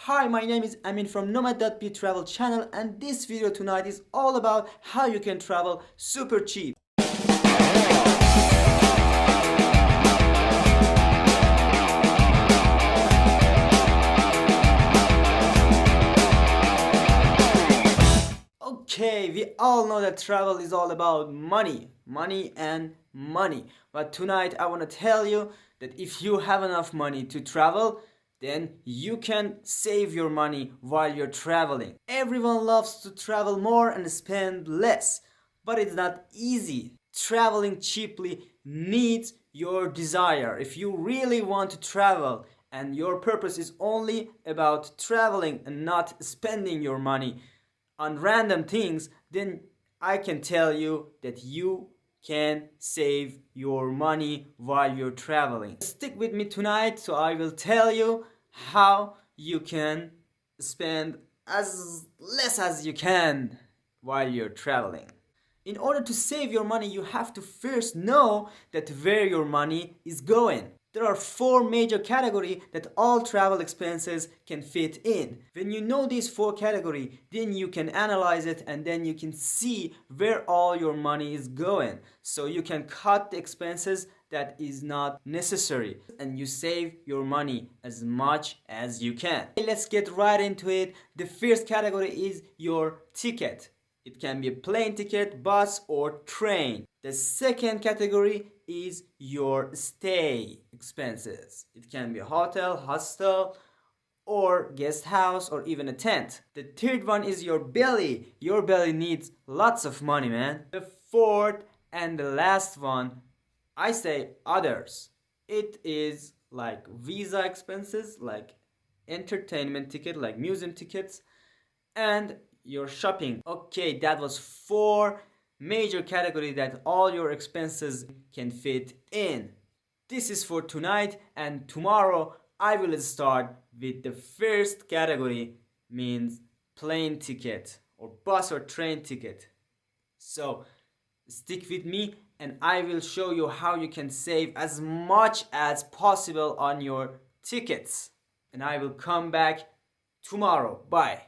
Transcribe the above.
Hi, my name is Amin from Nomad.p travel channel, and this video tonight is all about how you can travel super cheap. Okay, we all know that travel is all about money and money. But tonight I want to tell you that if you have enough money to travel, then you can save your money while you're traveling. Everyone loves to travel more and spend less, but it's not easy. Traveling cheaply needs your desire. If you really want to travel and your purpose is only about traveling and not spending your money on random things, then I can tell you that you can save your money while you're traveling. Stick with me tonight, so I will tell you how you can spend as less as you can while you're traveling. In order to save your money, you have to first know that where your money is going. There are four major categories that all travel expenses can fit in. When you know these four categories, then you can analyze it and then you can see where all your money is going. So you can cut the expenses that is not necessary and you save your money as much as you can. Let's get right into it. The first category is your ticket. It can be a plane ticket, bus, or train. The second category is your stay expenses. It can be a hotel, hostel, or guest house, or even a tent. The third one is your belly. Your belly needs lots of money, man. The fourth and the last one, I say others. It is like visa expenses, like entertainment ticket, like museum tickets, and your shopping. Okay, that was four major categories that all your expenses can fit in. This is for tonight, and tomorrow I will start with the first category, means plane ticket or bus or train ticket. So stick with me and I will show you how you can save as much as possible on your tickets. And I will come back tomorrow. Bye.